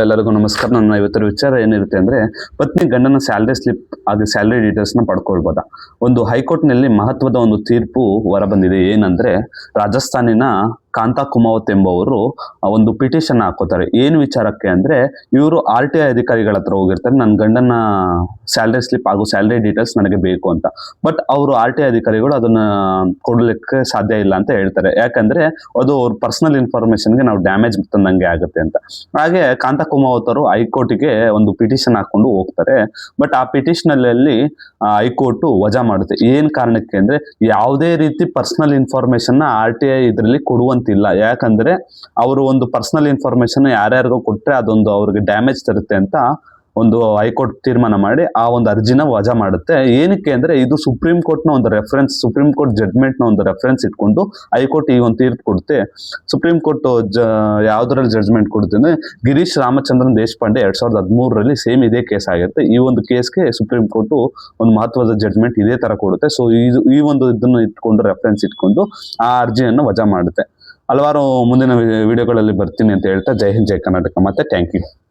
ಎಲ್ಲರಿಗೂ ನಮಸ್ಕಾರ. ನನ್ನ ಇವತ್ತರ ವಿಚಾರ ಏನಿರುತ್ತೆ ಅಂದ್ರೆ, ಪತ್ನಿ ಗಂಡನ ಸ್ಯಾಲರಿ ಸ್ಲಿಪ್ ಹಾಗೆ ಸ್ಯಾಲರಿ ಡೀಟೇಲ್ಸ್ ನ ಪಡ್ಕೊಳ್ಬೋದಾ. ಒಂದು ಹೈಕೋರ್ಟ್ ನಲ್ಲಿ ಮಹತ್ವದ ಒಂದು ತೀರ್ಪು ಹೊರ ಬಂದಿದೆ. ಏನಂದ್ರೆ, ರಾಜಸ್ಥಾನಿನ ಕಾಂತಾ ಕುಮಾವತ್ ಎಂಬುವರು ಒಂದು ಪಿಟಿಷನ್ ಹಾಕೋತಾರೆ. ಏನು ವಿಚಾರಕ್ಕೆ ಅಂದ್ರೆ, ಇವರು RTI ಅಧಿಕಾರಿಗಳ ಹತ್ರ ಹೋಗಿರ್ತಾರೆ, ನನ್ನ ಗಂಡನ ಸ್ಯಾಲರಿ ಸ್ಲಿಪ್ ಹಾಗೂ ಸ್ಯಾಲರಿ ಡೀಟೇಲ್ಸ್ ನನಗೆ ಬೇಕು ಅಂತ. ಬಟ್ ಅವರು RTI ಅಧಿಕಾರಿಗಳು ಅದನ್ನ ಕೊಡ್ಲಿಕ್ಕೆ ಸಾಧ್ಯ ಇಲ್ಲ ಅಂತ ಹೇಳ್ತಾರೆ. ಯಾಕಂದ್ರೆ ಅದು ಅವ್ರ ಪರ್ಸನಲ್ ಇನ್ಫಾರ್ಮೇಶನ್ಗೆ ನಾವು ಡ್ಯಾಮೇಜ್ ತಂದಂಗೆ ಆಗುತ್ತೆ ಅಂತ. ಹಾಗೆ ಕಾಂತಾ ಕುಮಾವತ್ ಅವರು ಹೈಕೋರ್ಟ್ಗೆ ಒಂದು ಪಿಟಿಷನ್ ಹಾಕೊಂಡು ಹೋಗ್ತಾರೆ. ಬಟ್ ಆ ಪಿಟಿಷನ್ ಅಲ್ಲಿ ಹೈಕೋರ್ಟ್ ವಜಾ ಮಾಡುತ್ತೆ. ಏನ್ ಕಾರಣಕ್ಕೆ ಅಂದ್ರೆ, ಯಾವುದೇ ರೀತಿ ಪರ್ಸನಲ್ ಇನ್ಫಾರ್ಮೇಶನ್ ನ RTI ಇದರಲ್ಲಿ ಕೊಡುವಂತಿಲ್ಲ. ಯಾಕಂದ್ರೆ ಅವರು ಒಂದು ಪರ್ಸನಲ್ ಇನ್ಫಾರ್ಮೇಶನ್ ಯಾರ್ಯಾರಿಗೋ ಕೊಟ್ರೆ ಅದೊಂದು ಅವ್ರಿಗೆ ಡ್ಯಾಮೇಜ್ ತರುತ್ತೆ ಅಂತ ಒಂದು ಹೈಕೋರ್ಟ್ ತೀರ್ಮಾನ ಮಾಡಿ ಆ ಒಂದು ಅರ್ಜಿನ ವಜಾ ಮಾಡುತ್ತೆ. ಏನಕ್ಕೆ ಅಂದ್ರೆ, ಇದು ಸುಪ್ರೀಂ ಕೋರ್ಟ್ ನ ಒಂದು ರೆಫರೆನ್ಸ್, ಸುಪ್ರೀಂ ಕೋರ್ಟ್ ಜಡ್ಜ್ಮೆಂಟ್ ನ ಒಂದು ರೆಫರೆನ್ಸ್ ಇಟ್ಕೊಂಡು ಹೈಕೋರ್ಟ್ ಈ ಒಂದು ತೀರ್ಪು ಕೊಡುತ್ತೆ. ಸುಪ್ರೀಂ ಕೋರ್ಟ್ ಯಾವ್ದ್ರಲ್ಲಿ ಜಡ್ಜ್ಮೆಂಟ್ ಕೊಡುತ್ತೆ ಅಂದ್ರೆ, ಗಿರೀಶ್ ರಾಮಚಂದ್ರನ್ ದೇಶಪಾಂಡೆ 2013ರಲ್ಲಿ ಸೇಮ್ ಇದೇ ಕೇಸ್ ಆಗಿರುತ್ತೆ. ಈ ಒಂದು ಕೇಸ್ಗೆ ಸುಪ್ರೀಂ ಕೋರ್ಟ್ ಒಂದು ಮಹತ್ವದ ಜಡ್ಜ್ಮೆಂಟ್ ಇದೇ ತರ ಕೊಡುತ್ತೆ. ಸೊ ಈ ಒಂದು ಇದನ್ನು ಇಟ್ಕೊಂಡು ರೆಫರೆನ್ಸ್ ಇಟ್ಕೊಂಡು ಆ ಅರ್ಜಿಯನ್ನು ವಜಾ ಮಾಡುತ್ತೆ. ಹಲವಾರು ಮುಂದಿನ ವಿಡಿಯೋಗಳಲ್ಲಿ ಬರ್ತೀನಿ ಅಂತ ಹೇಳ್ತಾ, ಜೈ ಹಿಂದ್, ಜೈ ಕರ್ನಾಟಕ, ಮತ್ತೆ ಥ್ಯಾಂಕ್ ಯು.